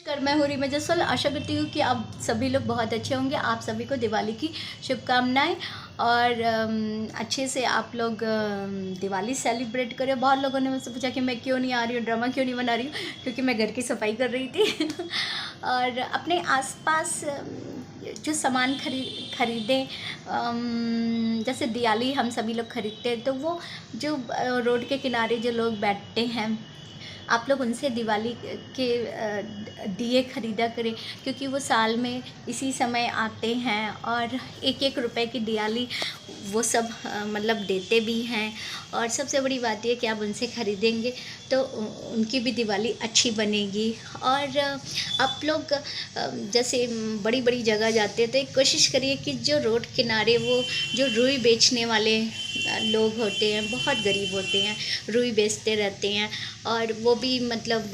मैं हूँ रीमा जसवाल। आशा करती हूँ कि आप सभी लोग बहुत अच्छे होंगे। आप सभी को दिवाली की शुभकामनाएं और अच्छे से आप लोग दिवाली सेलिब्रेट करें। बहुत लोगों ने मुझसे पूछा कि मैं क्यों नहीं आ रही हूँ, ड्रामा क्यों नहीं बना रही हूँ, क्योंकि मैं घर की सफाई कर रही थी और अपने आसपास जो सामान खरीदें, जैसे दिवाली हम सभी लोग खरीदते हैं, तो वो जो रोड के किनारे जो लोग बैठते हैं, आप लोग उनसे दिवाली के दिए ख़रीदा करें, क्योंकि वो साल में इसी समय आते हैं और एक एक रुपए की दिवाली वो सब मतलब देते भी हैं। और सबसे बड़ी बात यह कि आप उनसे ख़रीदेंगे तो उनकी भी दिवाली अच्छी बनेगी। और आप लोग जैसे बड़ी बड़ी जगह जाते हैं तो एक कोशिश करिए कि जो रोड किनारे वो जो रुई बेचने वाले लोग होते हैं, बहुत गरीब होते हैं, रुई बेचते रहते हैं और वो भी मतलब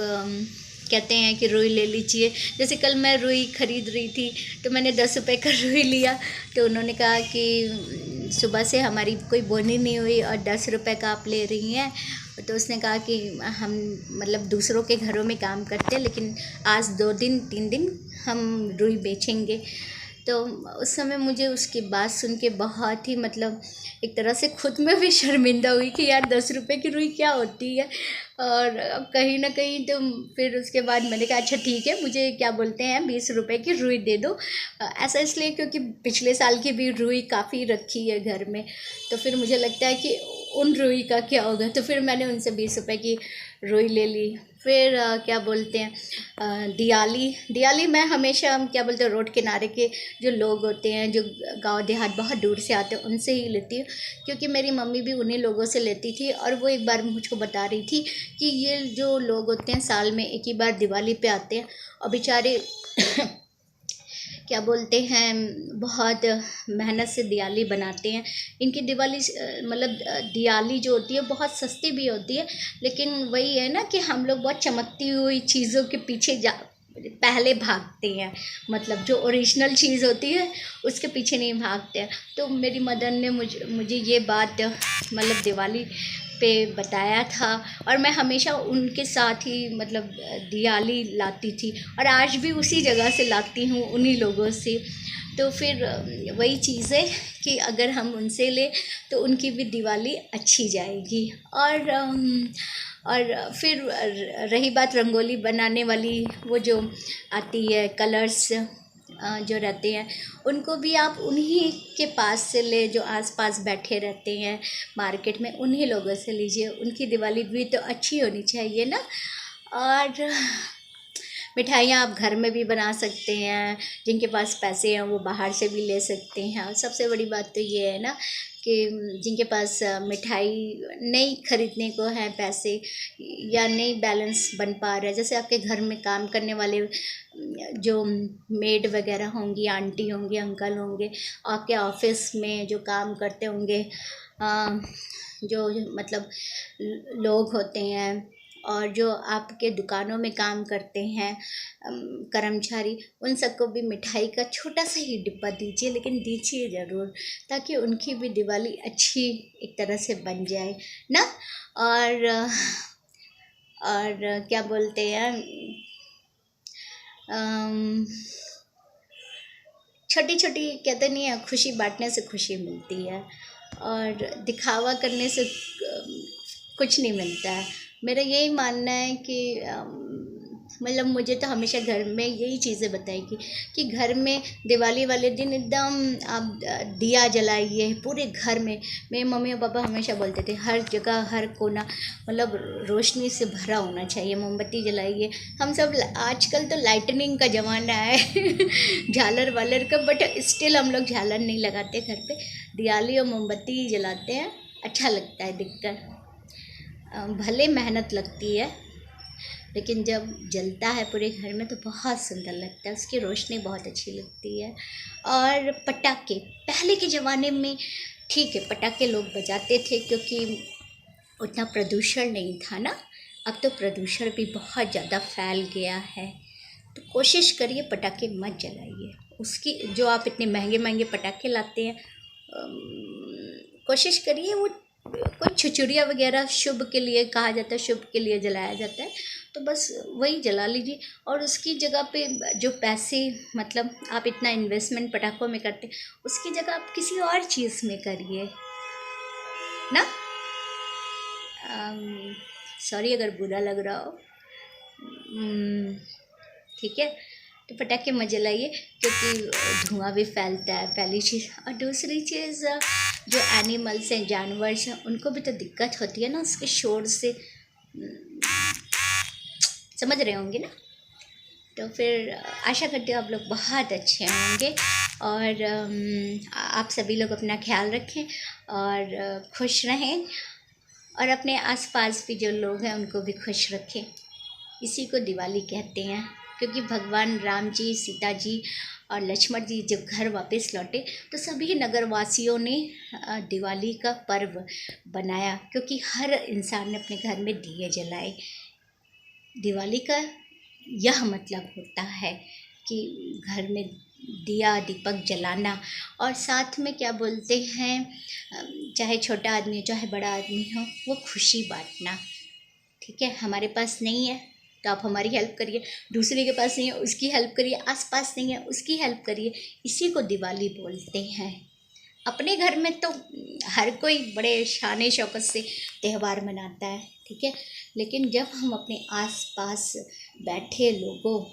कहते हैं कि रुई ले लीजिए। जैसे कल मैं रुई ख़रीद रही थी तो मैंने 10 रुपए का रुई लिया, तो उन्होंने कहा कि सुबह से हमारी कोई बोनी नहीं हुई और 10 रुपए का आप ले रही हैं। तो उसने कहा कि हम मतलब दूसरों के घरों में काम करते हैं, लेकिन आज 2 दिन 3 दिन हम रुई बेचेंगे। तो उस समय मुझे उसकी बात सुन के बहुत ही मतलब एक तरह से खुद में भी शर्मिंदा हुई कि यार 10 रुपए की रुई क्या होती है। और कहीं ना कहीं तो फिर उसके बाद मैंने कहा अच्छा ठीक है, मुझे क्या बोलते हैं 20 रुपए की रुई दे दो। ऐसा इसलिए क्योंकि पिछले साल की भी रुई काफ़ी रखी है घर में, तो फिर मुझे लगता है कि उन रुई का क्या होगा, तो फिर मैंने उनसे 20 रुपए की रुई ले ली। फिर क्या बोलते हैं दिवाली मैं हमेशा क्या बोलते हैं रोड किनारे के जो लोग होते हैं, जो गांव देहात बहुत दूर से आते हैं, उनसे ही लेती हूँ, क्योंकि मेरी मम्मी भी उन्हीं लोगों से लेती थी। और वो एक बार मुझको बता रही थी कि ये जो लोग होते हैं साल में एक ही बार दिवाली पे आते हैं और बेचारे क्या बोलते हैं बहुत मेहनत से दिवाली बनाते हैं। इनकी दिवाली मतलब दिवाली जो होती है बहुत सस्ती भी होती है, लेकिन वही है ना कि हम लोग बहुत चमकती हुई चीज़ों के पीछे पहले भागते हैं, मतलब जो ओरिजिनल चीज़ होती है उसके पीछे नहीं भागते हैं। तो मेरी मदर ने मुझे ये बात मतलब दिवाली पे बताया था और मैं हमेशा उनके साथ ही मतलब दिवाली लाती थी और आज भी उसी जगह से लाती हूँ, उन्हीं लोगों से। तो फिर वही चीज़ है कि अगर हम उनसे लें तो उनकी भी दिवाली अच्छी जाएगी। और फिर रही बात रंगोली बनाने वाली, वो जो आती है कलर्स जो रहते हैं, उनको भी आप उन्हीं के पास से ले जो आसपास बैठे रहते हैं मार्केट में, उन्हीं लोगों से लीजिए। उनकी दिवाली भी तो अच्छी होनी चाहिए ना। और मिठाइयाँ आप घर में भी बना सकते हैं, जिनके पास पैसे हैं वो बाहर से भी ले सकते हैं। और सबसे बड़ी बात तो ये है ना कि जिनके पास मिठाई नहीं खरीदने को है पैसे, या नहीं बैलेंस बन पा रहा है, जैसे आपके घर में काम करने वाले जो मेड वगैरह होंगी, आंटी होंगी, अंकल होंगे, आपके ऑफिस में जो काम करते होंगे, जो मतलब लोग होते हैं, और जो आपके दुकानों में काम करते हैं कर्मचारी, उन सबको भी मिठाई का छोटा सा ही डिब्बा दीजिए, लेकिन दीजिए ज़रूर, ताकि उनकी भी दिवाली अच्छी एक तरह से बन जाए ना। और क्या बोलते हैं छोटी छोटी कहते नहीं है, खुशी बांटने से खुशी मिलती है और दिखावा करने से कुछ नहीं मिलता है। मेरा यही मानना है कि मतलब मुझे तो हमेशा घर में यही चीज़ें बताएगी कि घर में दिवाली वाले दिन एकदम आप दिया जलाइए पूरे घर में। मेरे मम्मी और पापा हमेशा बोलते थे हर जगह हर कोना मतलब रोशनी से भरा होना चाहिए, मोमबत्ती जलाइए। हम सब आजकल तो लाइटनिंग का ज़माना है झालर वालर का, बट स्टिल हम लोग झालर नहीं लगाते घर पे, दिवाली और मोमबत्ती ही जलाते हैं। अच्छा लगता है दिखकर, भले मेहनत लगती है, लेकिन जब जलता है पूरे घर में तो बहुत सुंदर लगता है, उसकी रोशनी बहुत अच्छी लगती है। और पटाखे पहले के ज़माने में ठीक है, पटाखे लोग बजाते थे क्योंकि उतना प्रदूषण नहीं था ना। अब तो प्रदूषण भी बहुत ज़्यादा फैल गया है, तो कोशिश करिए पटाखे मत जलाइए। उसकी जो आप इतने महंगे महंगे पटाखे लाते हैं, कोशिश करिए वो कुछ छुरछुरिया वगैरह शुभ के लिए कहा जाता है, शुभ के लिए जलाया जाता है, तो बस वही जला लीजिए। और उसकी जगह पे जो पैसे मतलब आप इतना इन्वेस्टमेंट पटाखों में करते, उसकी जगह आप किसी और चीज़ में करिए ना। सॉरी अगर बुरा लग रहा हो, ठीक है। तो पटाखे मत जलाइए क्योंकि धुआं भी फैलता है, पहली चीज़। और दूसरी चीज़, जो एनिमल्स हैं, जानवर हैं, उनको भी तो दिक्कत होती है ना उसके शोर से, समझ रहे होंगे ना। तो फिर आशा करती हूँ आप लोग बहुत अच्छे होंगे और आप सभी लोग अपना ख्याल रखें और खुश रहें और अपने आसपास भी जो लोग हैं उनको भी खुश रखें। इसी को दिवाली कहते हैं, क्योंकि भगवान राम जी, सीता जी और लक्ष्मण जी जब घर वापस लौटे तो सभी नगरवासियों ने दिवाली का पर्व बनाया, क्योंकि हर इंसान ने अपने घर में दिए जलाए। दिवाली का यह मतलब होता है कि घर में दिया दीपक जलाना, और साथ में क्या बोलते हैं, चाहे छोटा आदमी हो चाहे बड़ा आदमी हो, वो खुशी बांटना। ठीक है, हमारे पास नहीं है तो आप हमारी हेल्प करिए, दूसरे के पास नहीं है उसकी हेल्प करिए, आसपास नहीं है उसकी हेल्प करिए। इसी को दिवाली बोलते हैं। अपने घर में तो हर कोई बड़े शान शौकत से त्यौहार मनाता है, ठीक है, लेकिन जब हम अपने आसपास बैठे लोगों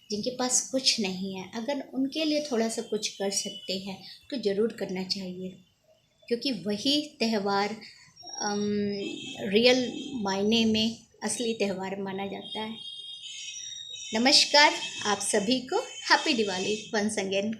जिनके पास कुछ नहीं है, अगर उनके लिए थोड़ा सा कुछ कर सकते हैं तो ज़रूर करना चाहिए, क्योंकि वही त्यौहार रियल मायने में असली त्यौहार माना जाता है। नमस्कार आप सभी को, हैप्पी दिवाली वंस अगेन।